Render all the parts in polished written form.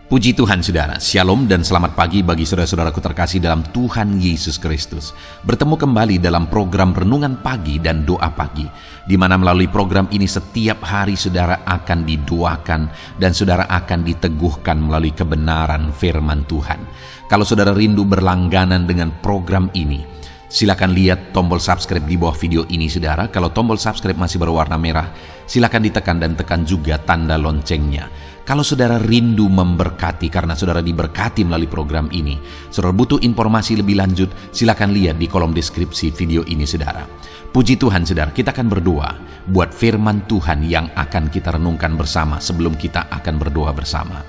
Puji Tuhan saudara, Shalom dan selamat pagi bagi saudara-saudaraku terkasih dalam Tuhan Yesus Kristus. Bertemu kembali dalam program Renungan Pagi dan Doa Pagi, di mana melalui program ini setiap hari saudara akan didoakan dan saudara akan diteguhkan melalui kebenaran firman Tuhan. Kalau saudara rindu berlangganan dengan program ini, silakan lihat tombol subscribe di bawah video ini saudara. Kalau tombol subscribe masih berwarna merah, silakan ditekan dan tekan juga tanda loncengnya. Kalau saudara rindu memberkati karena saudara diberkati melalui program ini, saudara butuh informasi lebih lanjut, silakan lihat di kolom deskripsi video ini saudara. Puji Tuhan saudara, kita akan berdoa buat firman Tuhan yang akan kita renungkan bersama sebelum kita akan berdoa bersama.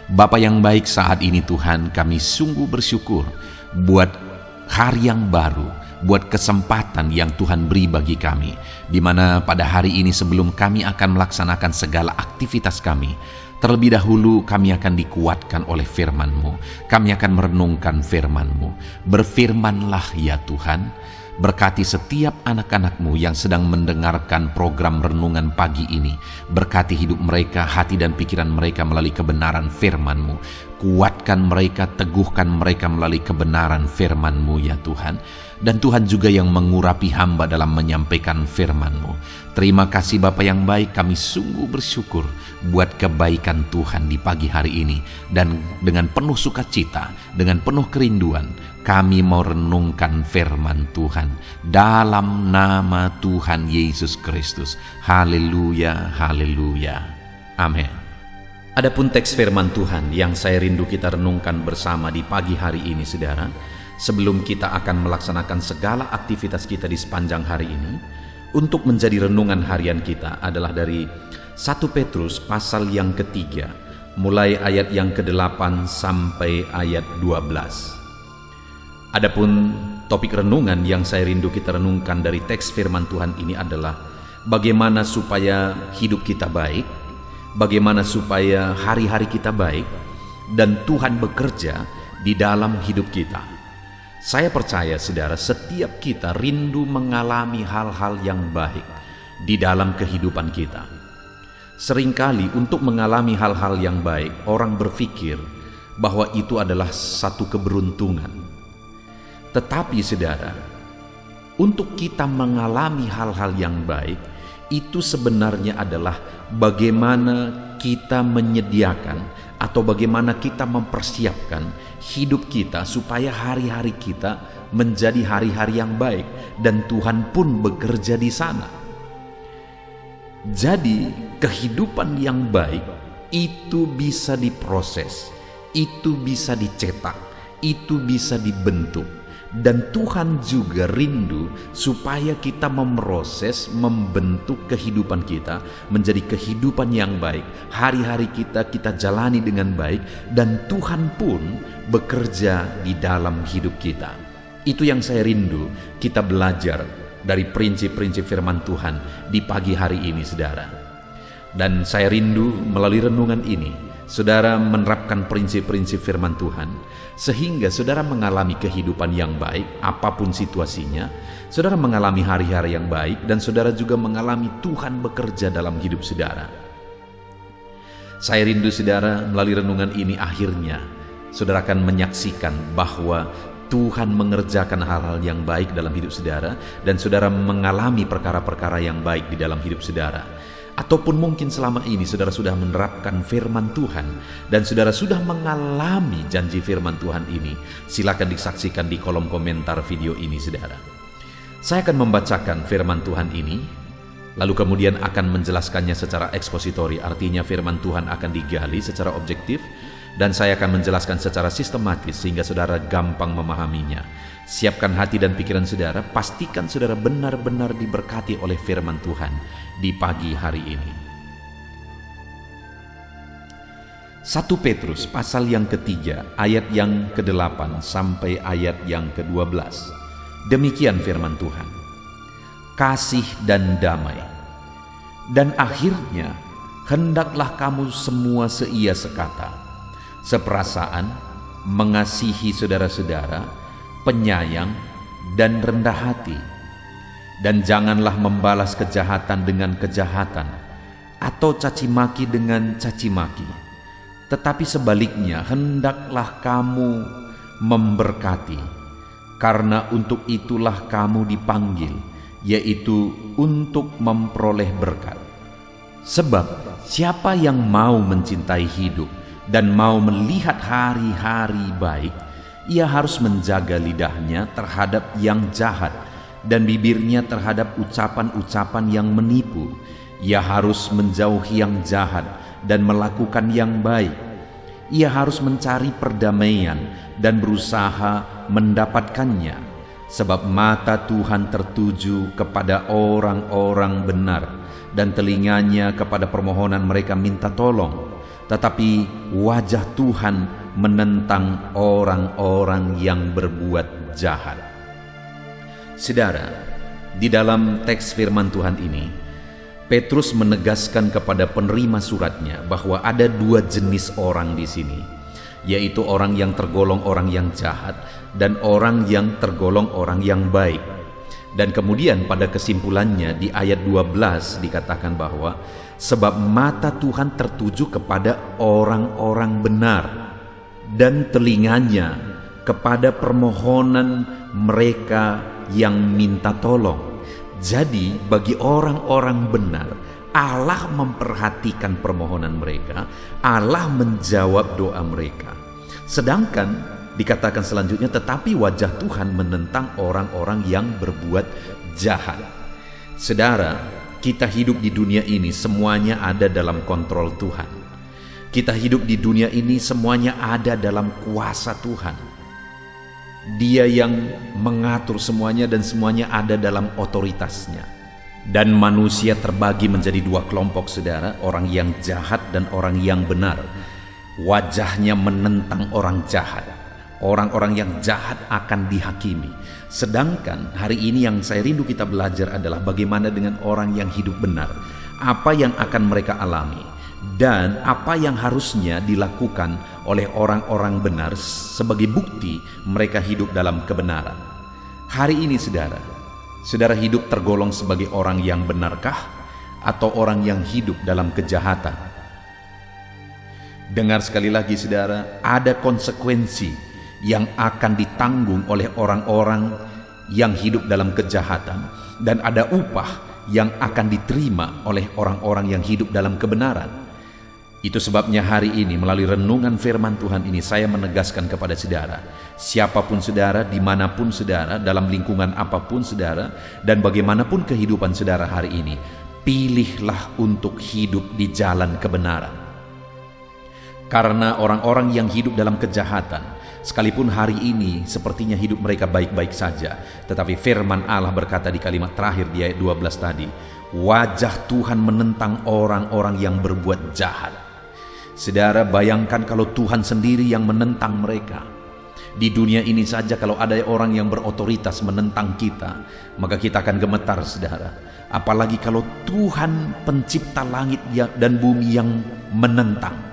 Bapa yang baik, saat ini Tuhan kami sungguh bersyukur buat hari yang baru, buat kesempatan yang Tuhan beri bagi kami, di mana pada hari ini sebelum kami akan melaksanakan segala aktivitas kami, terlebih dahulu kami akan dikuatkan oleh firman-Mu. Kami akan merenungkan firman-Mu. Berfirmanlah ya Tuhan, berkati setiap anak-anak-Mu yang sedang mendengarkan program renungan pagi ini. Berkati hidup mereka, hati dan pikiran mereka melalui kebenaran firman-Mu. Kuatkan mereka, teguhkan mereka melalui kebenaran firman-Mu ya Tuhan. Dan Tuhan juga yang mengurapi hamba dalam menyampaikan firman-Mu. Terima kasih Bapa yang baik, kami sungguh bersyukur buat kebaikan Tuhan di pagi hari ini. Dan dengan penuh sukacita, dengan penuh kerinduan, kami mau renungkan firman Tuhan dalam nama Tuhan Yesus Kristus. Haleluya, haleluya. Amin. Adapun teks firman Tuhan yang saya rindu kita renungkan bersama di pagi hari ini saudara, sebelum kita akan melaksanakan segala aktivitas kita di sepanjang hari ini, untuk menjadi renungan harian kita adalah dari 1 Petrus pasal yang ketiga, mulai ayat yang ke-8 sampai ayat 12. Adapun topik renungan yang saya rindu kita renungkan dari teks firman Tuhan ini adalah bagaimana supaya hidup kita baik, bagaimana supaya hari-hari kita baik, dan Tuhan bekerja di dalam hidup kita. Saya percaya saudara, setiap kita rindu mengalami hal-hal yang baik di dalam kehidupan kita. Seringkali untuk mengalami hal-hal yang baik, orang berpikir bahwa itu adalah satu keberuntungan. Tetapi saudara, untuk kita mengalami hal-hal yang baik, itu sebenarnya adalah bagaimana kita menyediakan atau bagaimana kita mempersiapkan hidup kita supaya hari-hari kita menjadi hari-hari yang baik dan Tuhan pun bekerja di sana. Jadi kehidupan yang baik itu bisa diproses, itu bisa dicetak, itu bisa dibentuk. Dan Tuhan juga rindu supaya kita memproses, membentuk kehidupan kita menjadi kehidupan yang baik. Hari-hari kita jalani dengan baik dan Tuhan pun bekerja di dalam hidup kita. Itu yang saya rindu kita belajar dari prinsip-prinsip firman Tuhan di pagi hari ini saudara. Dan saya rindu melalui renungan ini saudara menerapkan prinsip-prinsip firman Tuhan, sehingga saudara mengalami kehidupan yang baik, apapun situasinya, saudara mengalami hari-hari yang baik, dan saudara juga mengalami Tuhan bekerja dalam hidup saudara. Saya rindu saudara melalui renungan ini akhirnya, saudara akan menyaksikan bahwa Tuhan mengerjakan hal-hal yang baik dalam hidup saudara, dan saudara mengalami perkara-perkara yang baik di dalam hidup saudara. Ataupun mungkin selama ini saudara sudah menerapkan firman Tuhan dan saudara sudah mengalami janji firman Tuhan ini, silakan disaksikan di kolom komentar video ini saudara. Saya akan membacakan firman Tuhan ini, lalu kemudian akan menjelaskannya secara ekspositori, artinya firman Tuhan akan digali secara objektif, dan saya akan menjelaskan secara sistematis sehingga saudara gampang memahaminya. Siapkan hati dan pikiran saudara, pastikan saudara benar-benar diberkati oleh firman Tuhan di pagi hari ini. 1 Petrus pasal yang ketiga, ayat yang ke-8 sampai ayat yang ke-12. Demikian firman Tuhan. Kasih dan damai. Dan akhirnya, hendaklah kamu semua seia sekata, seperasaan, mengasihi saudara-saudara, penyayang dan rendah hati, dan janganlah membalas kejahatan dengan kejahatan atau caci maki dengan caci maki, tetapi sebaliknya hendaklah kamu memberkati, karena untuk itulah kamu dipanggil, yaitu untuk memperoleh berkat. Sebab siapa yang mau mencintai hidup dan mau melihat hari-hari baik, ia harus menjaga lidahnya terhadap yang jahat dan bibirnya terhadap ucapan-ucapan yang menipu. Ia harus menjauhi yang jahat dan melakukan yang baik. Ia harus mencari perdamaian dan berusaha mendapatkannya, sebab mata Tuhan tertuju kepada orang-orang benar dan telinganya kepada permohonan mereka minta tolong. Tetapi wajah Tuhan menentang orang-orang yang berbuat jahat. Saudara, di dalam teks firman Tuhan ini, Petrus menegaskan kepada penerima suratnya bahwa ada dua jenis orang di sini, yaitu orang yang tergolong orang yang jahat dan orang yang tergolong orang yang baik. Dan kemudian pada kesimpulannya di ayat 12 dikatakan bahwa sebab mata Tuhan tertuju kepada orang-orang benar dan telinganya kepada permohonan mereka yang minta tolong. Jadi bagi orang-orang benar, Allah memperhatikan permohonan mereka, Allah menjawab doa mereka. Sedangkan dikatakan selanjutnya, tetapi wajah Tuhan menentang orang-orang yang berbuat jahat. Saudara, kita hidup di dunia ini semuanya ada dalam kontrol Tuhan. Kita hidup di dunia ini semuanya ada dalam kuasa Tuhan. Dia yang mengatur semuanya dan semuanya ada dalam otoritasnya. Dan manusia terbagi menjadi dua kelompok, saudara, orang yang jahat dan orang yang benar. Wajahnya menentang orang jahat. Orang-orang yang jahat akan dihakimi. Sedangkan hari ini yang saya rindu kita belajar adalah bagaimana dengan orang yang hidup benar. Apa yang akan mereka alami dan apa yang harusnya dilakukan oleh orang-orang benar sebagai bukti mereka hidup dalam kebenaran. Hari ini saudara hidup tergolong sebagai orang yang benarkah atau orang yang hidup dalam kejahatan? Dengar sekali lagi saudara, ada konsekuensi yang akan ditanggung oleh orang-orang yang hidup dalam kejahatan, dan ada upah yang akan diterima oleh orang-orang yang hidup dalam kebenaran. Itu sebabnya hari ini melalui renungan firman Tuhan ini saya menegaskan kepada saudara, siapapun saudara, dimanapun saudara, dalam lingkungan apapun saudara, dan bagaimanapun kehidupan saudara hari ini, pilihlah untuk hidup di jalan kebenaran. Karena orang-orang yang hidup dalam kejahatan, sekalipun hari ini sepertinya hidup mereka baik-baik saja, tetapi firman Allah berkata di kalimat terakhir di ayat 12 tadi, wajah Tuhan menentang orang-orang yang berbuat jahat. Saudara, bayangkan kalau Tuhan sendiri yang menentang mereka. Di dunia ini saja kalau ada orang yang berotoritas menentang kita, maka kita akan gemetar, saudara. Apalagi kalau Tuhan pencipta langit dan bumi yang menentang.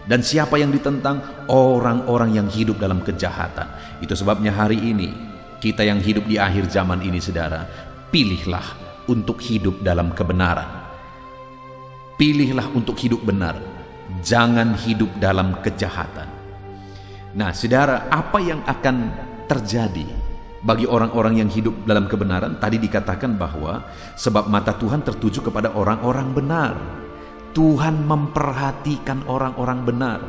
Dan siapa yang ditentang? Orang-orang yang hidup dalam kejahatan. Itu sebabnya hari ini, kita yang hidup di akhir zaman ini, saudara, pilihlah untuk hidup dalam kebenaran. Pilihlah untuk hidup benar. Jangan hidup dalam kejahatan. Nah, saudara, apa yang akan terjadi bagi orang-orang yang hidup dalam kebenaran? Tadi dikatakan bahwa sebab mata Tuhan tertuju kepada orang-orang benar. Tuhan memperhatikan orang-orang benar.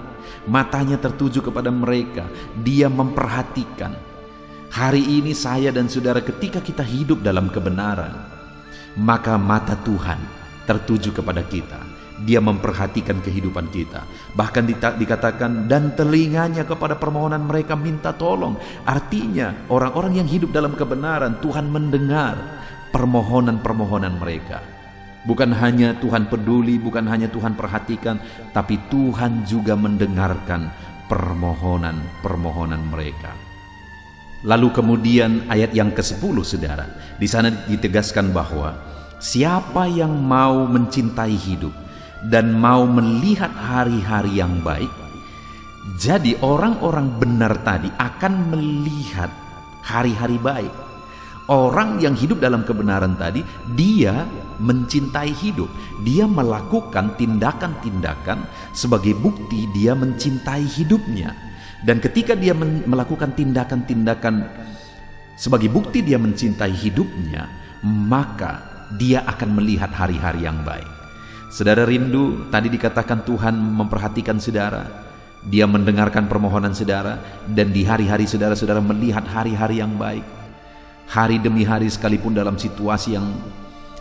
Matanya tertuju kepada mereka. Dia memperhatikan. Hari ini saya dan saudara, ketika kita hidup dalam kebenaran, maka mata Tuhan tertuju kepada kita. Dia memperhatikan kehidupan kita. Bahkan dikatakan dan telinganya kepada permohonan mereka minta tolong. Artinya orang-orang yang hidup dalam kebenaran, Tuhan mendengar permohonan-permohonan mereka. Bukan hanya Tuhan peduli, bukan hanya Tuhan perhatikan, tapi Tuhan juga mendengarkan permohonan-permohonan mereka. Lalu kemudian ayat yang ke-10, saudara, di sana ditegaskan bahwa siapa yang mau mencintai hidup dan mau melihat hari-hari yang baik, jadi orang-orang benar tadi akan melihat hari-hari baik. Orang yang hidup dalam kebenaran tadi, dia mencintai hidup. Dia melakukan tindakan-tindakan sebagai bukti dia mencintai hidupnya. Dan ketika dia melakukan tindakan-tindakan sebagai bukti dia mencintai hidupnya, maka dia akan melihat hari-hari yang baik. Saudara rindu, tadi dikatakan Tuhan memperhatikan saudara. Dia mendengarkan permohonan saudara, dan di hari-hari saudara-saudara melihat hari-hari yang baik. Hari demi hari, sekalipun dalam situasi yang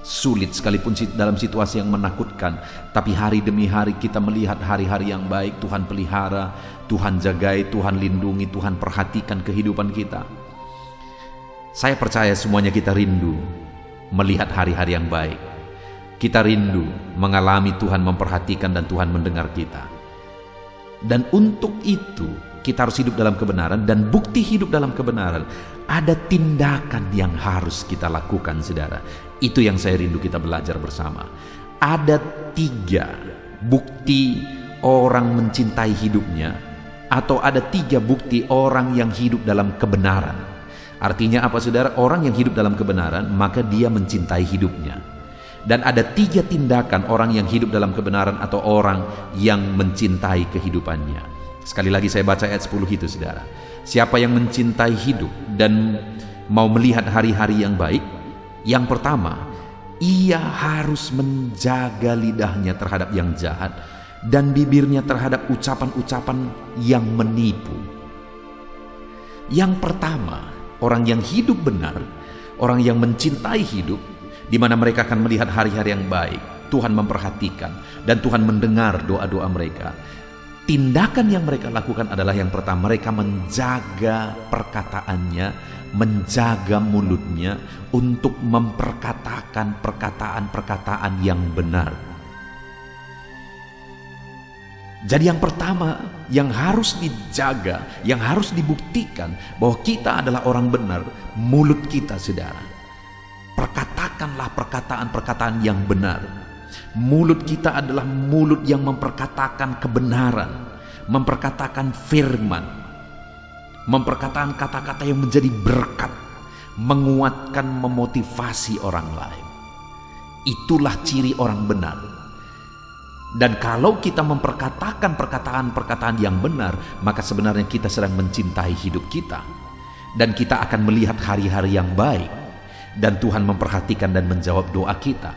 sulit, sekalipun dalam situasi yang menakutkan, tapi hari demi hari kita melihat hari-hari yang baik. Tuhan pelihara, Tuhan jagai, Tuhan lindungi, Tuhan perhatikan kehidupan kita. Saya percaya semuanya kita rindu melihat hari-hari yang baik. Kita rindu mengalami Tuhan memperhatikan dan Tuhan mendengar kita. Dan untuk itu kita harus hidup dalam kebenaran, dan bukti hidup dalam kebenaran, ada tindakan yang harus kita lakukan, saudara. Itu yang saya rindu kita belajar bersama. Ada 3 bukti orang mencintai hidupnya, atau ada 3 bukti orang yang hidup dalam kebenaran. Artinya apa, saudara? Orang yang hidup dalam kebenaran, maka dia mencintai hidupnya. Dan ada 3 tindakan orang yang hidup dalam kebenaran atau orang yang mencintai kehidupannya. Sekali lagi saya baca ayat 10 itu, saudara. Siapa yang mencintai hidup dan mau melihat hari-hari yang baik, yang pertama, ia harus menjaga lidahnya terhadap yang jahat dan bibirnya terhadap ucapan-ucapan yang menipu. Yang pertama, orang yang hidup benar, orang yang mencintai hidup, di mana mereka akan melihat hari-hari yang baik. Tuhan memperhatikan dan Tuhan mendengar doa-doa mereka. Tindakan yang mereka lakukan adalah yang pertama, mereka menjaga perkataannya, menjaga mulutnya untuk memperkatakan perkataan-perkataan yang benar. Jadi yang pertama yang harus dijaga, yang harus dibuktikan bahwa kita adalah orang benar, mulut kita, saudara. Perkatakanlah perkataan-perkataan yang benar. Mulut kita adalah mulut yang memperkatakan kebenaran, memperkatakan firman, memperkatakan kata-kata yang menjadi berkat, menguatkan, memotivasi orang lain. Itulah ciri orang benar. Dan kalau kita memperkatakan perkataan-perkataan yang benar, maka sebenarnya kita sedang mencintai hidup kita. Dan kita akan melihat hari-hari yang baik. Dan Tuhan memperhatikan dan menjawab doa kita.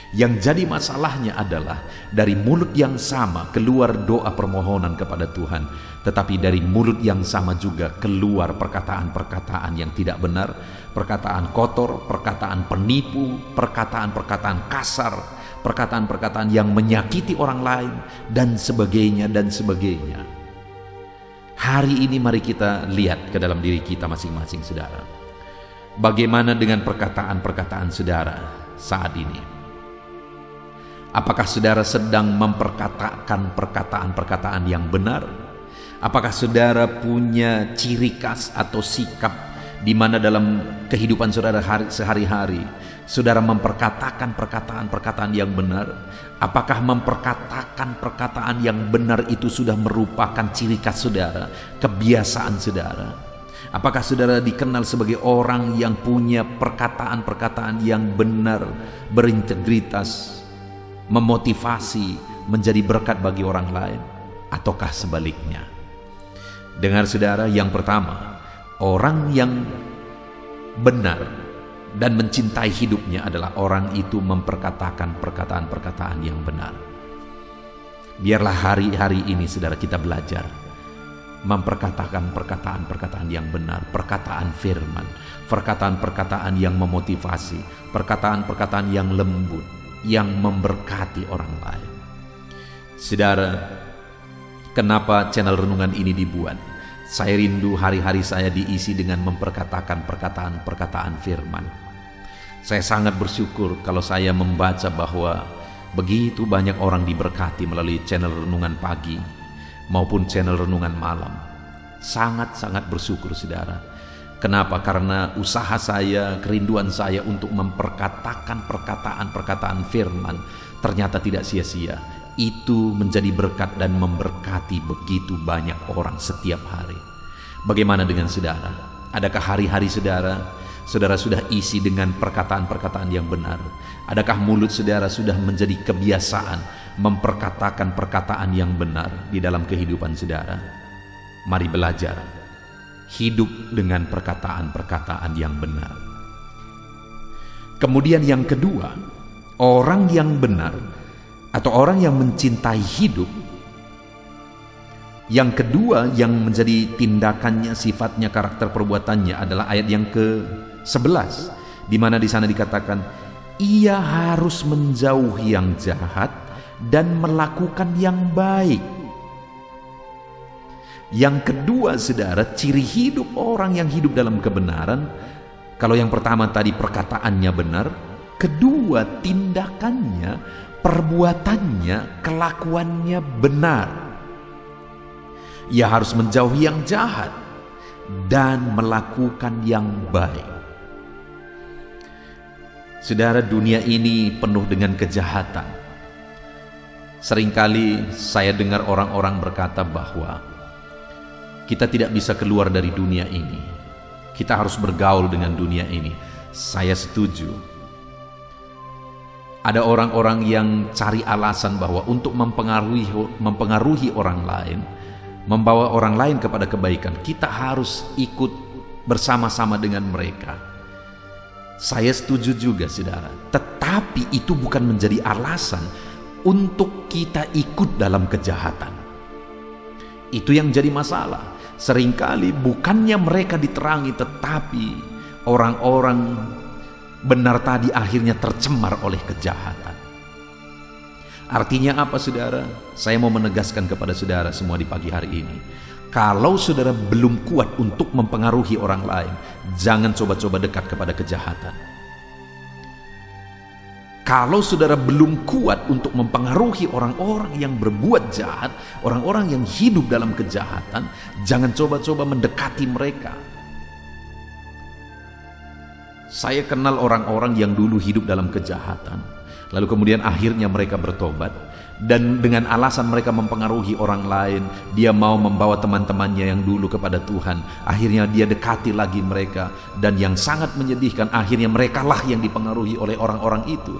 Yang jadi masalahnya adalah dari mulut yang sama keluar doa permohonan kepada Tuhan, tetapi dari mulut yang sama juga keluar perkataan-perkataan yang tidak benar, perkataan kotor, perkataan penipu, perkataan-perkataan kasar, perkataan-perkataan yang menyakiti orang lain, dan sebagainya dan sebagainya. Hari ini mari kita lihat ke dalam diri kita masing-masing, saudara. Bagaimana dengan perkataan-perkataan saudara saat ini? Apakah saudara sedang memperkatakan perkataan-perkataan yang benar? Apakah saudara punya ciri khas atau sikap di mana dalam kehidupan saudara sehari-hari saudara memperkatakan perkataan-perkataan yang benar? Apakah memperkatakan perkataan yang benar itu sudah merupakan ciri khas saudara, kebiasaan saudara? Apakah saudara dikenal sebagai orang yang punya perkataan-perkataan yang benar, berintegritas, memotivasi, menjadi berkat bagi orang lain, ataukah sebaliknya? Dengar saudara, yang pertama, orang yang benar dan mencintai hidupnya adalah orang itu memperkatakan perkataan-perkataan yang benar. Biarlah hari-hari ini saudara kita belajar memperkatakan perkataan-perkataan yang benar, perkataan firman, perkataan-perkataan yang memotivasi, perkataan-perkataan yang lembut, yang memberkati orang lain. Saudara, kenapa channel renungan ini dibuat? Saya rindu hari-hari saya diisi dengan memperkatakan perkataan-perkataan firman. Saya sangat bersyukur kalau saya membaca bahwa begitu banyak orang diberkati melalui channel renungan pagi maupun channel renungan malam. Sangat-sangat bersyukur, saudara. Kenapa? Karena usaha saya, kerinduan saya untuk memperkatakan perkataan-perkataan firman ternyata tidak sia-sia. Itu menjadi berkat dan memberkati begitu banyak orang setiap hari. Bagaimana dengan saudara? Adakah hari-hari saudara saudara sudah isi dengan perkataan-perkataan yang benar? Adakah mulut saudara sudah menjadi kebiasaan memperkatakan perkataan yang benar di dalam kehidupan saudara? Mari belajar hidup dengan perkataan-perkataan yang benar. Kemudian yang kedua, orang yang benar atau orang yang mencintai hidup, yang kedua yang menjadi tindakannya, sifatnya, karakter perbuatannya adalah ayat yang ke-11, di mana di sana dikatakan ia harus menjauhi yang jahat dan melakukan yang baik. Yang kedua saudara, ciri hidup orang yang hidup dalam kebenaran, kalau yang pertama tadi perkataannya benar, kedua tindakannya, perbuatannya, kelakuannya benar. Ia harus menjauhi yang jahat dan melakukan yang baik. Saudara, dunia ini penuh dengan kejahatan. Seringkali saya dengar orang-orang berkata bahwa kita tidak bisa keluar dari dunia ini. Kita harus bergaul dengan dunia ini. Saya setuju. Ada orang-orang yang cari alasan bahwa untuk mempengaruhi orang lain, membawa orang lain kepada kebaikan, kita harus ikut bersama-sama dengan mereka. Saya setuju juga saudara, tetapi itu bukan menjadi alasan untuk kita ikut dalam kejahatan. Itu yang jadi masalah. Seringkali bukannya mereka diterangi, tetapi orang-orang benar tadi akhirnya tercemar oleh kejahatan. Artinya apa saudara? Saya mau menegaskan kepada saudara semua di pagi hari ini, kalau saudara belum kuat untuk mempengaruhi orang lain, jangan coba-coba dekat kepada kejahatan. Kalau saudara belum kuat untuk mempengaruhi orang-orang yang berbuat jahat, orang-orang yang hidup dalam kejahatan, jangan coba-coba mendekati mereka. Saya kenal orang-orang yang dulu hidup dalam kejahatan, lalu kemudian akhirnya mereka bertobat, dan dengan alasan mereka mempengaruhi orang lain, dia mau membawa teman-temannya yang dulu kepada Tuhan, akhirnya dia dekati lagi mereka, dan yang sangat menyedihkan, akhirnya merekalah yang dipengaruhi oleh orang-orang itu,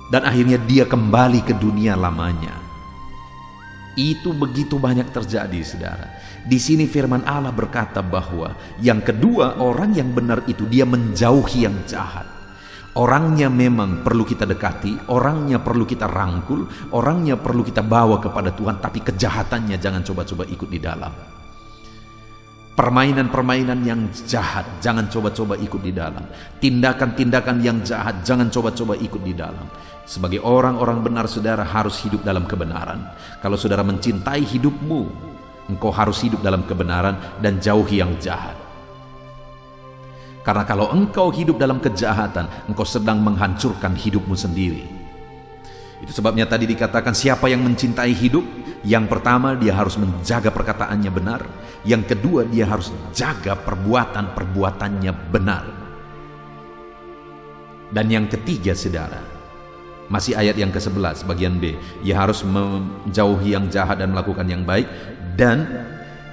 dan akhirnya dia kembali ke dunia lamanya. Itu begitu banyak terjadi saudara. Di sini firman Allah berkata bahwa yang kedua, orang yang benar itu dia menjauhi yang jahat. Orangnya memang perlu kita dekati, orangnya perlu kita rangkul, orangnya perlu kita bawa kepada Tuhan, tapi kejahatannya jangan coba-coba ikut di dalam. Permainan-permainan yang jahat jangan coba-coba ikut di dalam. Tindakan-tindakan yang jahat jangan coba-coba ikut di dalam. Sebagai orang-orang benar saudara harus hidup dalam kebenaran. Kalau saudara mencintai hidupmu, engkau harus hidup dalam kebenaran dan jauhi yang jahat. Karena kalau engkau hidup dalam kejahatan, engkau sedang menghancurkan hidupmu sendiri. Itu sebabnya tadi dikatakan siapa yang mencintai hidup, yang pertama dia harus menjaga perkataannya benar, yang kedua dia harus jaga perbuatan-perbuatannya benar. Dan yang ketiga saudara, masih ayat yang ke-11 bagian B, ia harus menjauhi yang jahat dan melakukan yang baik, dan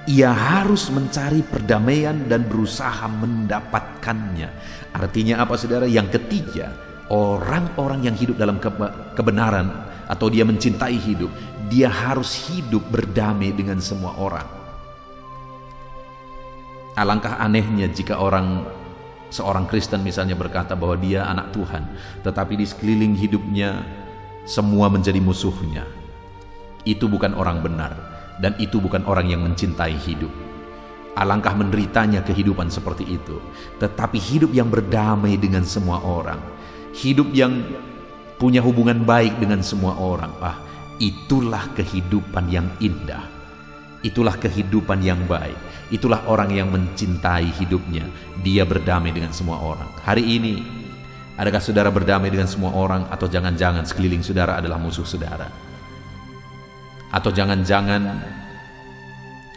ia harus mencari perdamaian dan berusaha mendapatkannya. Artinya apa saudara? Yang ketiga, orang-orang yang hidup dalam kebenaran atau dia mencintai hidup, dia harus hidup berdamai dengan semua orang. Alangkah anehnya jika seorang Kristen misalnya berkata bahwa dia anak Tuhan, tetapi di sekeliling hidupnya semua menjadi musuhnya. Itu bukan orang benar, dan itu bukan orang yang mencintai hidup. Alangkah menderitanya kehidupan seperti itu. Tetapi hidup yang berdamai dengan semua orang, hidup yang punya hubungan baik dengan semua orang, itulah kehidupan yang indah. Itulah kehidupan yang baik. Itulah orang yang mencintai hidupnya. Dia berdamai dengan semua orang. Hari ini, adakah saudara berdamai dengan semua orang, atau jangan-jangan sekeliling saudara adalah musuh saudara? Atau jangan-jangan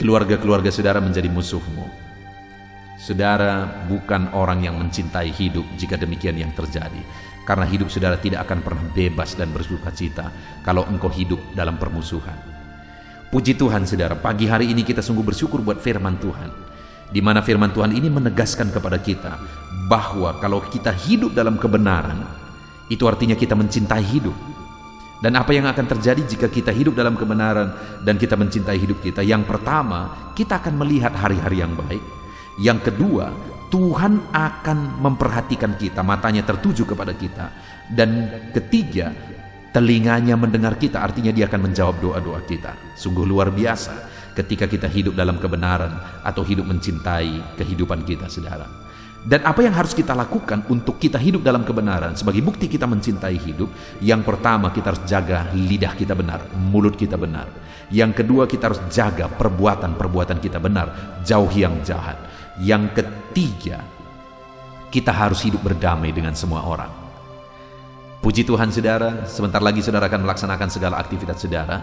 keluarga-keluarga saudara menjadi musuhmu? Saudara bukan orang yang mencintai hidup jika demikian yang terjadi. Karena hidup saudara tidak akan pernah bebas dan bersukacita kalau engkau hidup dalam permusuhan. Puji Tuhan saudara, pagi hari ini kita sungguh bersyukur buat firman Tuhan di mana firman Tuhan ini menegaskan kepada kita bahwa kalau kita hidup dalam kebenaran, itu artinya kita mencintai hidup. Dan apa yang akan terjadi jika kita hidup dalam kebenaran dan kita mencintai hidup kita? Yang pertama, kita akan melihat hari-hari yang baik. Yang kedua, Tuhan akan memperhatikan kita, matanya tertuju kepada kita. Dan ketiga, telinganya mendengar kita, artinya dia akan menjawab doa-doa kita. Sungguh luar biasa ketika kita hidup dalam kebenaran atau hidup mencintai kehidupan kita, saudara. Dan apa yang harus kita lakukan untuk kita hidup dalam kebenaran sebagai bukti kita mencintai hidup? Yang pertama, kita harus jaga lidah kita benar, mulut kita benar. Yang kedua, kita harus jaga perbuatan kita benar, jauhi yang jahat. Yang ketiga, kita harus hidup berdamai dengan semua orang. Puji Tuhan, saudara, sebentar lagi saudara akan melaksanakan segala aktivitas saudara.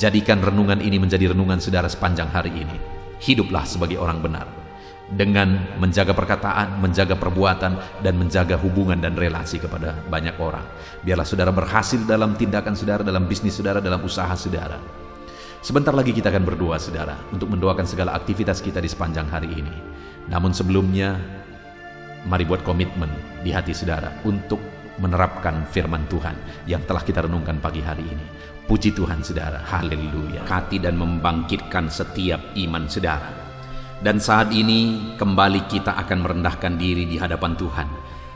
Jadikan renungan ini menjadi renungan saudara sepanjang hari ini. Hiduplah sebagai orang benar, dengan menjaga perkataan, menjaga perbuatan, dan menjaga hubungan dan relasi kepada banyak orang. Biarlah saudara berhasil dalam tindakan saudara, dalam bisnis saudara, dalam usaha saudara. Sebentar lagi kita akan berdoa, saudara, untuk mendoakan segala aktivitas kita di sepanjang hari ini. Namun sebelumnya, mari buat komitmen di hati saudara untuk menerapkan firman Tuhan yang telah kita renungkan pagi hari ini. Puji Tuhan, saudara. Haleluya. Hati dan membangkitkan setiap iman saudara. Dan saat ini kembali kita akan merendahkan diri di hadapan Tuhan.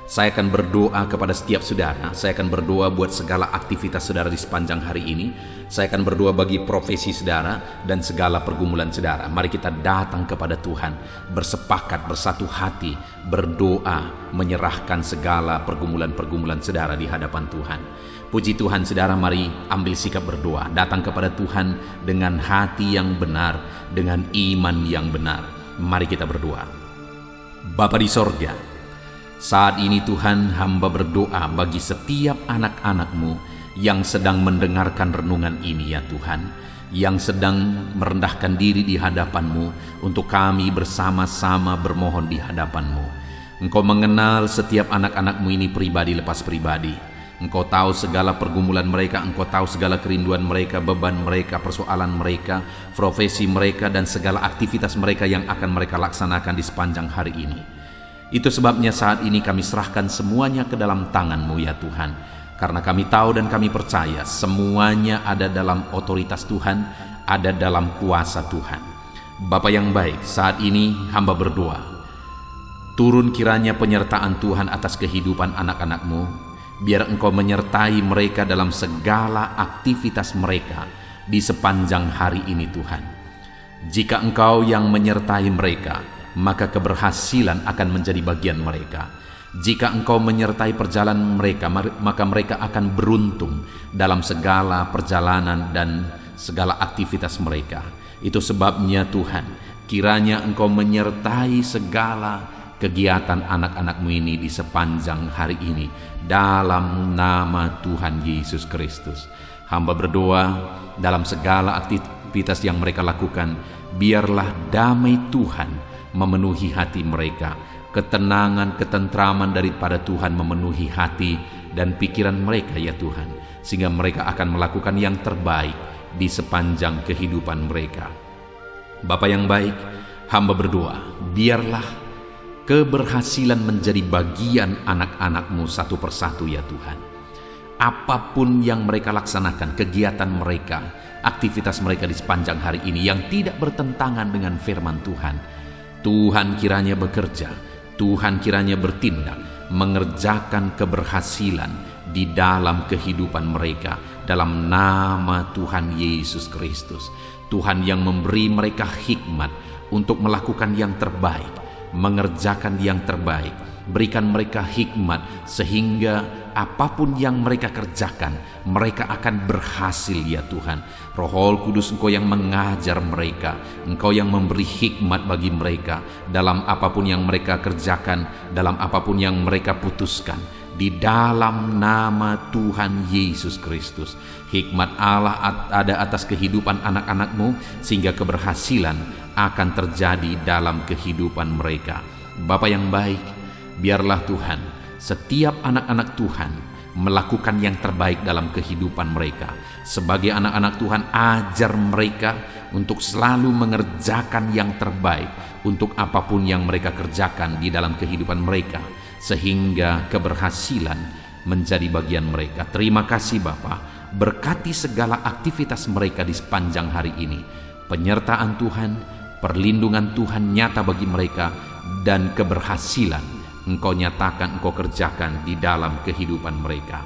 Saya akan berdoa kepada setiap saudara. Saya akan berdoa buat segala aktivitas saudara di sepanjang hari ini. Saya akan berdoa bagi profesi saudara dan segala pergumulan saudara. Mari kita datang kepada Tuhan, bersepakat, bersatu hati, berdoa, menyerahkan segala pergumulan-pergumulan saudara di hadapan Tuhan. Puji Tuhan, saudara, mari ambil sikap berdoa. Datang kepada Tuhan dengan hati yang benar, dengan iman yang benar. Mari kita berdoa. Bapa di sorga, saat ini Tuhan, hamba berdoa bagi setiap anak-anak-Mu yang sedang mendengarkan renungan ini, ya Tuhan, yang sedang merendahkan diri di hadapan-Mu untuk kami bersama-sama bermohon di hadapan-Mu. Engkau mengenal setiap anak-anak-Mu ini pribadi lepas pribadi. Engkau tahu segala pergumulan mereka, Engkau tahu segala kerinduan mereka, beban mereka, persoalan mereka, profesi mereka, dan segala aktivitas mereka yang akan mereka laksanakan di sepanjang hari ini. Itu sebabnya saat ini kami serahkan semuanya ke dalam tangan-Mu, ya Tuhan. Karena kami tahu dan kami percaya semuanya ada dalam otoritas Tuhan, ada dalam kuasa Tuhan. Bapa yang baik, saat ini hamba berdoa, turun kiranya penyertaan Tuhan atas kehidupan anak-anak-Mu. Biar Engkau menyertai mereka dalam segala aktivitas mereka di sepanjang hari ini, Tuhan. Jika Engkau yang menyertai mereka, maka keberhasilan akan menjadi bagian mereka. Jika Engkau menyertai perjalanan mereka, maka mereka akan beruntung dalam segala perjalanan dan segala aktivitas mereka. Itu sebabnya Tuhan, kiranya Engkau menyertai segala kegiatan anak-anak-Mu ini di sepanjang hari ini, dalam nama Tuhan Yesus Kristus. Hamba berdoa dalam segala aktivitas yang mereka lakukan, biarlah damai Tuhan memenuhi hati mereka, ketenangan, ketentraman daripada Tuhan memenuhi hati dan pikiran mereka, ya Tuhan, sehingga mereka akan melakukan yang terbaik di sepanjang kehidupan mereka. Bapa yang baik, hamba berdoa, biarlah keberhasilan menjadi bagian anak-anak-Mu satu persatu, ya Tuhan. Apapun yang mereka laksanakan, kegiatan mereka, aktivitas mereka di sepanjang hari ini yang tidak bertentangan dengan firman Tuhan, Tuhan kiranya bekerja, Tuhan kiranya bertindak, mengerjakan keberhasilan di dalam kehidupan mereka, dalam nama Tuhan Yesus Kristus. Tuhan yang memberi mereka hikmat untuk melakukan yang terbaik, mengerjakan yang terbaik. Berikan mereka hikmat sehingga apapun yang mereka kerjakan, mereka akan berhasil, ya Tuhan. Roh Kudus, Engkau yang mengajar mereka, Engkau yang memberi hikmat bagi mereka dalam apapun yang mereka kerjakan, dalam apapun yang mereka putuskan. Di dalam nama Tuhan Yesus Kristus, hikmat Allah ada atas kehidupan anak-anak-Mu sehingga keberhasilan akan terjadi dalam kehidupan mereka. Bapa yang baik, biarlah Tuhan, setiap anak-anak Tuhan melakukan yang terbaik dalam kehidupan mereka. Sebagai anak-anak Tuhan, ajar mereka untuk selalu mengerjakan yang terbaik, untuk apapun yang mereka kerjakan di dalam kehidupan mereka, sehingga keberhasilan menjadi bagian mereka. Terima kasih Bapa, berkati segala aktivitas mereka di sepanjang hari ini. Penyertaan Tuhan, perlindungan Tuhan nyata bagi mereka, dan keberhasilan Engkau nyatakan, Engkau kerjakan di dalam kehidupan mereka.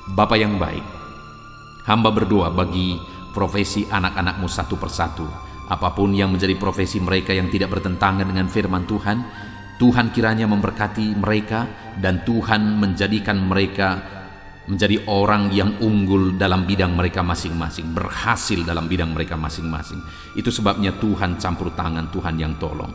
Bapa yang baik, hamba berdoa bagi profesi anak-anak-Mu satu persatu. Apapun yang menjadi profesi mereka yang tidak bertentangan dengan firman Tuhan, Tuhan kiranya memberkati mereka, dan Tuhan menjadikan mereka menjadi orang yang unggul dalam bidang mereka masing-masing, berhasil dalam bidang mereka masing-masing. Itu sebabnya Tuhan campur tangan, Tuhan yang tolong.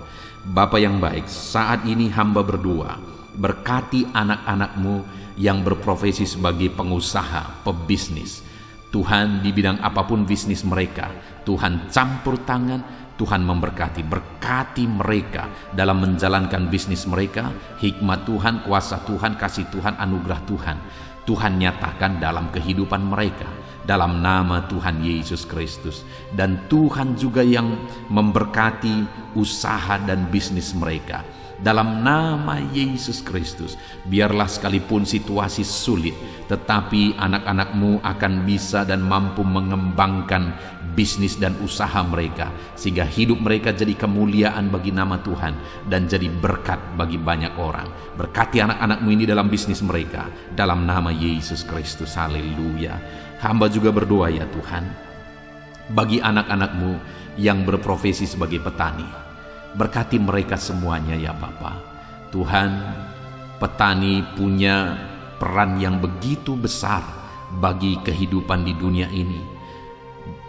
Bapa yang baik, saat ini hamba berdoa, berkati anak-anak-Mu yang berprofesi sebagai pengusaha, pebisnis. Tuhan, di bidang apapun bisnis mereka, Tuhan campur tangan, Tuhan memberkati. Berkati mereka dalam menjalankan bisnis mereka. Hikmat Tuhan, kuasa Tuhan, kasih Tuhan, anugerah Tuhan, Tuhan nyatakan dalam kehidupan mereka, dalam nama Tuhan Yesus Kristus. Dan Tuhan juga yang memberkati usaha dan bisnis mereka, dalam nama Yesus Kristus. Biarlah sekalipun situasi sulit, tetapi anak-anak-Mu akan bisa dan mampu mengembangkan bisnis dan usaha mereka, sehingga hidup mereka jadi kemuliaan bagi nama Tuhan dan jadi berkat bagi banyak orang. Berkati anak-anak-Mu ini dalam bisnis mereka, dalam nama Yesus Kristus. Haleluya. Hamba juga berdoa ya Tuhan, bagi anak-anak-Mu yang berprofesi sebagai petani. Berkati mereka semuanya ya Bapa. Tuhan, petani punya peran yang begitu besar bagi kehidupan di dunia ini.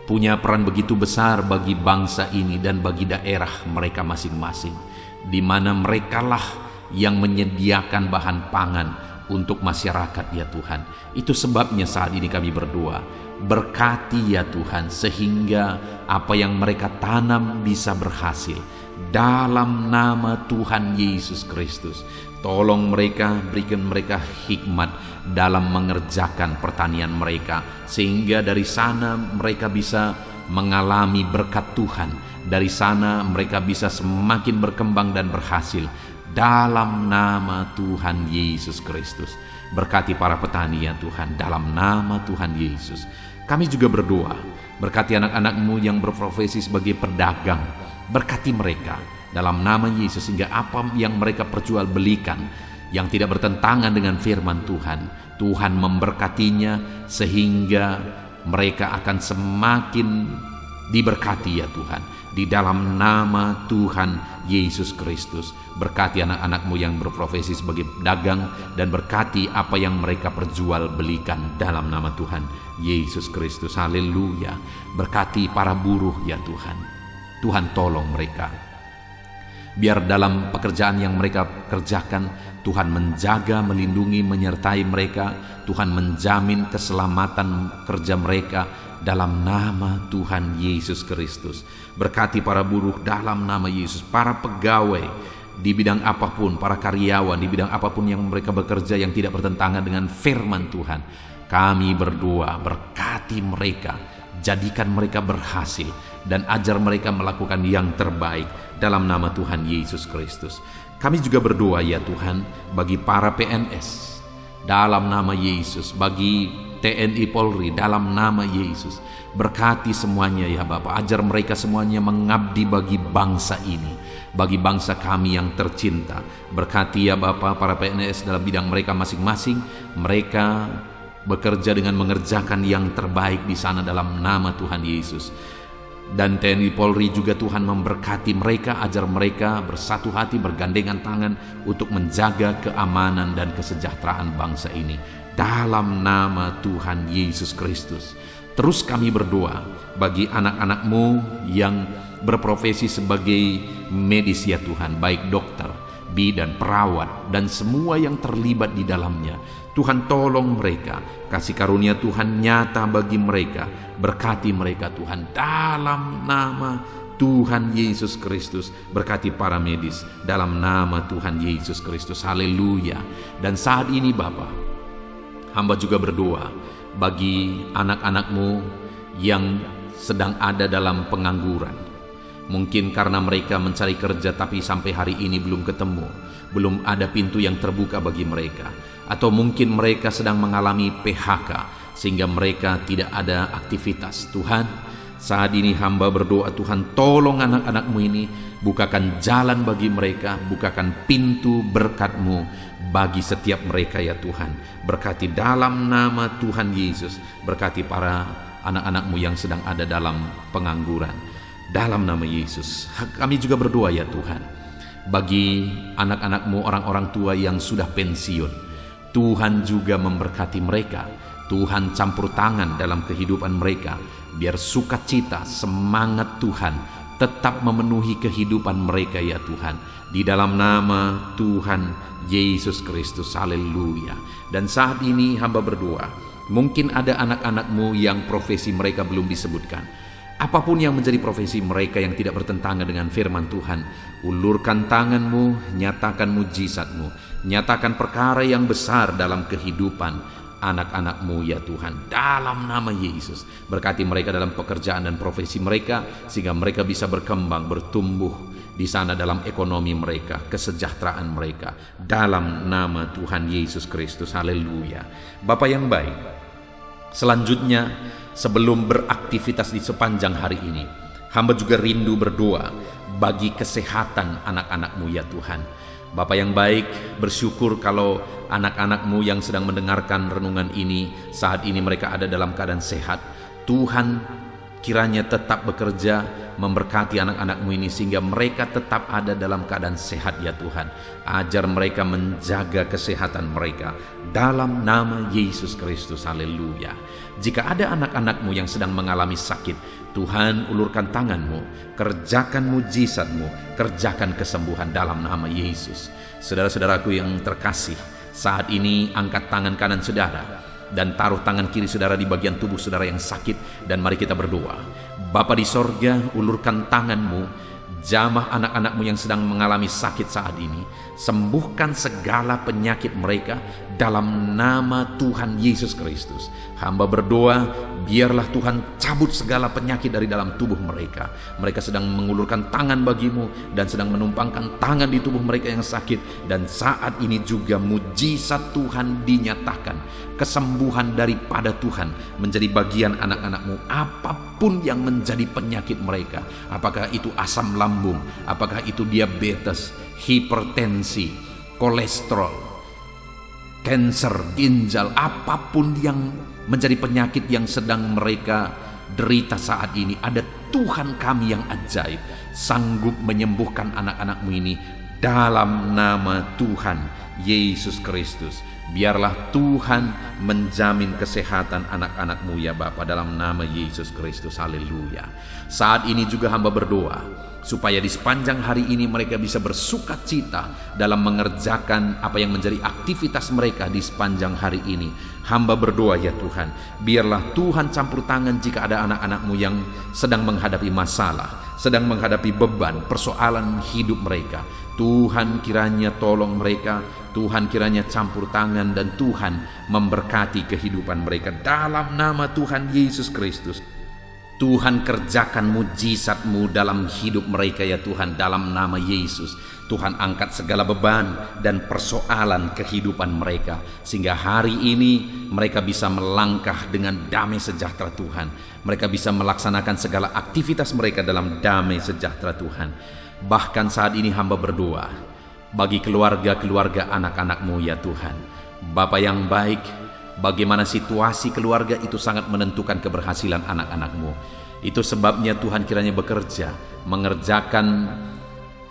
Punya peran begitu besar bagi bangsa ini dan bagi daerah mereka masing-masing, di mana merekalah yang menyediakan bahan pangan untuk masyarakat ya Tuhan. Itu sebabnya saat ini kami berdoa, berkati ya Tuhan, sehingga apa yang mereka tanam bisa berhasil. Dalam nama Tuhan Yesus Kristus, tolong mereka, berikan mereka hikmat dalam mengerjakan pertanian mereka, sehingga dari sana mereka bisa mengalami berkat Tuhan. Dari sana mereka bisa semakin berkembang dan berhasil. Dalam nama Tuhan Yesus Kristus, berkati para petani ya Tuhan, dalam nama Tuhan Yesus. Kami juga berdoa, berkati anak-anak-Mu yang berprofesi sebagai pedagang. Berkati mereka dalam nama Yesus, sehingga apa yang mereka perjualbelikan yang tidak bertentangan dengan firman Tuhan, Tuhan memberkatinya, sehingga mereka akan semakin diberkati ya Tuhan. Di dalam nama Tuhan Yesus Kristus, berkati anak-anak-Mu yang berprofesi sebagai pedagang, dan berkati apa yang mereka perjualbelikan dalam nama Tuhan Yesus Kristus. Haleluya. Berkati para buruh ya Tuhan. Tuhan tolong mereka, biar dalam pekerjaan yang mereka kerjakan, Tuhan menjaga, melindungi, menyertai mereka. Tuhan menjamin keselamatan kerja mereka dalam nama Tuhan Yesus Kristus. Berkati para buruh dalam nama Yesus, para pegawai di bidang apapun, para karyawan di bidang apapun yang mereka bekerja yang tidak bertentangan dengan firman Tuhan. Kami berdoa, berkati mereka, jadikan mereka berhasil, dan ajar mereka melakukan yang terbaik dalam nama Tuhan Yesus Kristus. Kami juga berdoa ya Tuhan bagi para PNS dalam nama Yesus, bagi TNI Polri dalam nama Yesus. Berkati semuanya ya Bapa, ajar mereka semuanya mengabdi bagi bangsa ini, bagi bangsa kami yang tercinta. Berkati ya Bapa para PNS dalam bidang mereka masing-masing. Mereka bekerja dengan mengerjakan yang terbaik di sana dalam nama Tuhan Yesus. Dan TNI Polri juga Tuhan memberkati mereka, ajar mereka bersatu hati, bergandengan tangan untuk menjaga keamanan dan kesejahteraan bangsa ini dalam nama Tuhan Yesus Kristus. Terus kami berdoa bagi anak-anak-Mu yang berprofesi sebagai medis ya Tuhan, baik dokter, bidan, perawat, dan semua yang terlibat di dalamnya. Tuhan tolong mereka, kasih karunia Tuhan nyata bagi mereka. Berkati mereka Tuhan dalam nama Tuhan Yesus Kristus. Berkati para medis dalam nama Tuhan Yesus Kristus. Haleluya. Dan saat ini Bapa, hamba juga berdoa bagi anak-anak-Mu yang sedang ada dalam pengangguran. Mungkin karena mereka mencari kerja tapi sampai hari ini belum ketemu, belum ada pintu yang terbuka bagi mereka. Atau mungkin mereka sedang mengalami PHK sehingga mereka tidak ada aktivitas. Tuhan, saat ini hamba berdoa, Tuhan tolong anak-anak-Mu ini, bukakan jalan bagi mereka, bukakan pintu berkat-Mu bagi setiap mereka ya Tuhan. Berkati dalam nama Tuhan Yesus, berkati para anak-anak-Mu yang sedang ada dalam pengangguran. Dalam nama Yesus, kami juga berdoa ya Tuhan, bagi anak-anak-Mu, orang-orang tua yang sudah pensiun, Tuhan juga memberkati mereka. Tuhan campur tangan dalam kehidupan mereka, biar sukacita, semangat Tuhan tetap memenuhi kehidupan mereka ya Tuhan. Di dalam nama Tuhan Yesus Kristus, haleluya. Dan saat ini hamba berdoa, mungkin ada anak-anak-Mu yang profesi mereka belum disebutkan. Apapun yang menjadi profesi mereka yang tidak bertentangan dengan firman Tuhan, ulurkan tangan-Mu, nyatakan mujizat-Mu, nyatakan perkara yang besar dalam kehidupan anak-anak-Mu ya Tuhan. Dalam nama Yesus, berkati mereka dalam pekerjaan dan profesi mereka, sehingga mereka bisa berkembang, bertumbuh di sana dalam ekonomi mereka, kesejahteraan mereka. Dalam nama Tuhan Yesus Kristus, haleluya. Bapa yang baik, selanjutnya, sebelum beraktivitas di sepanjang hari ini, hamba juga rindu berdoa bagi kesehatan anak-anak-Mu ya Tuhan. Bapa yang baik, bersyukur kalau anak-anak-Mu yang sedang mendengarkan renungan ini, saat ini mereka ada dalam keadaan sehat. Tuhan kiranya tetap bekerja memberkati anak-anak-Mu ini sehingga mereka tetap ada dalam keadaan sehat ya Tuhan. Ajar mereka menjaga kesehatan mereka dalam nama Yesus Kristus, haleluya. Jika ada anak-anak-Mu yang sedang mengalami sakit, Tuhan ulurkan tangan-Mu, kerjakan mujizat-Mu, kerjakan kesembuhan dalam nama Yesus. Saudara-saudaraku yang terkasih, saat ini angkat tangan kanan saudara dan taruh tangan kiri saudara di bagian tubuh saudara yang sakit, dan mari kita berdoa. Bapa di sorga, ulurkan tangan-Mu, jamah anak-anak-Mu yang sedang mengalami sakit saat ini, sembuhkan segala penyakit mereka dalam nama Tuhan Yesus Kristus. Hamba berdoa, biarlah Tuhan cabut segala penyakit dari dalam tubuh mereka. Mereka sedang mengulurkan tangan bagi-Mu dan sedang menumpangkan tangan di tubuh mereka yang sakit, dan saat ini juga mujizat Tuhan dinyatakan, kesembuhan daripada Tuhan menjadi bagian anak-anak-Mu. Apapun yang menjadi penyakit mereka, apakah itu asam lambung, apakah itu diabetes, hipertensi, kolesterol, kanker ginjal, apapun yang menjadi penyakit yang sedang mereka derita saat ini, ada Tuhan kami yang ajaib, sanggup menyembuhkan anak-anak-Mu ini dalam nama Tuhan Yesus Kristus. Biarlah Tuhan menjamin kesehatan anak-anak-Mu ya Bapa, dalam nama Yesus Kristus, haleluya. Saat ini juga hamba berdoa supaya di sepanjang hari ini mereka bisa bersukacita dalam mengerjakan apa yang menjadi aktivitas mereka di sepanjang hari ini. Hamba berdoa ya Tuhan, biarlah Tuhan campur tangan jika ada anak-anak-Mu yang sedang menghadapi masalah, sedang menghadapi beban, persoalan hidup mereka. Tuhan kiranya tolong mereka, Tuhan kiranya campur tangan, dan Tuhan memberkati kehidupan mereka dalam nama Tuhan Yesus Kristus. Tuhan kerjakan mujizat-Mu dalam hidup mereka ya Tuhan, dalam nama Yesus. Tuhan angkat segala beban dan persoalan kehidupan mereka, sehingga hari ini mereka bisa melangkah dengan damai sejahtera Tuhan. Mereka bisa melaksanakan segala aktivitas mereka dalam damai sejahtera Tuhan. Bahkan saat ini hamba berdoa bagi keluarga-keluarga anak-anak-Mu ya Tuhan. Bapa yang baik, bagaimana situasi keluarga itu sangat menentukan keberhasilan anak-anak-Mu. Itu sebabnya Tuhan kiranya bekerja, mengerjakan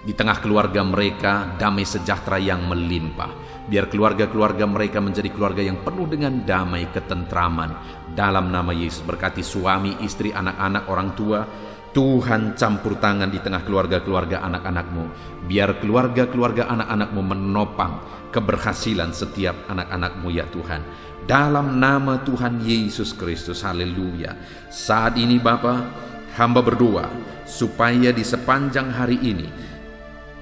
di tengah keluarga mereka damai sejahtera yang melimpah. Biar keluarga-keluarga mereka menjadi keluarga yang penuh dengan damai, ketentraman. Dalam nama Yesus, berkati suami, istri, anak-anak, orang tua. Tuhan campur tangan di tengah keluarga-keluarga anak-anak-Mu. Biar keluarga-keluarga anak-anak-Mu menopang keberhasilan setiap anak-anak-Mu ya Tuhan. Dalam nama Tuhan Yesus Kristus, haleluya. Saat ini Bapa, hamba berdoa supaya di sepanjang hari ini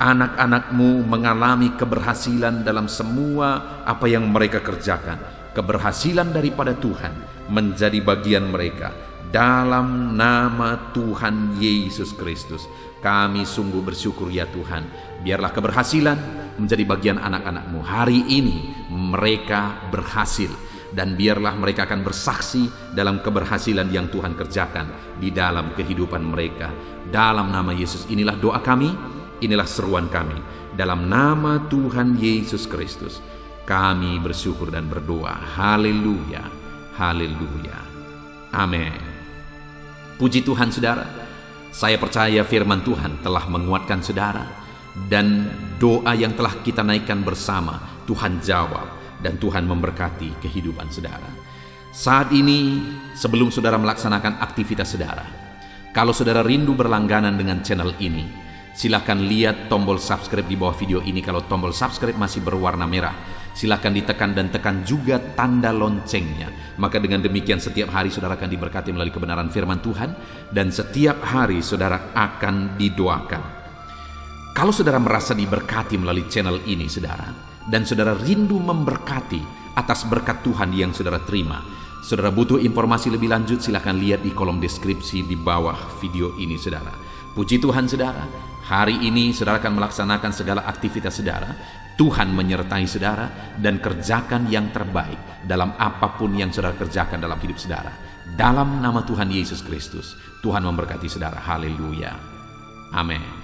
anak-anak-Mu mengalami keberhasilan dalam semua apa yang mereka kerjakan. Keberhasilan daripada Tuhan menjadi bagian mereka dalam nama Tuhan Yesus Kristus. Kami sungguh bersyukur ya Tuhan. Biarlah keberhasilan menjadi bagian anak-anak-Mu. Hari ini mereka berhasil, dan biarlah mereka akan bersaksi dalam keberhasilan yang Tuhan kerjakan di dalam kehidupan mereka. Dalam nama Yesus, inilah doa kami, inilah seruan kami. Dalam nama Tuhan Yesus Kristus, kami bersyukur dan berdoa. Haleluya, haleluya, amin. Puji Tuhan saudara, saya percaya firman Tuhan telah menguatkan saudara, dan doa yang telah kita naikkan bersama Tuhan jawab, dan Tuhan memberkati kehidupan saudara. Saat ini, sebelum saudara melaksanakan aktivitas saudara, kalau saudara rindu berlangganan dengan channel ini, silakan lihat tombol subscribe di bawah video ini. Kalau tombol subscribe masih berwarna merah, silakan ditekan dan tekan juga tanda loncengnya. Maka dengan demikian setiap hari saudara akan diberkati melalui kebenaran firman Tuhan, dan setiap hari saudara akan didoakan. Kalau saudara merasa diberkati melalui channel ini saudara, dan saudara rindu memberkati atas berkat Tuhan yang saudara terima, saudara butuh informasi lebih lanjut, silakan lihat di kolom deskripsi di bawah video ini saudara. Puji Tuhan saudara, hari ini saudara akan melaksanakan segala aktivitas saudara. Tuhan menyertai saudara, dan kerjakan yang terbaik dalam apapun yang saudara kerjakan dalam hidup saudara. Dalam nama Tuhan Yesus Kristus, Tuhan memberkati saudara. Haleluya, amin.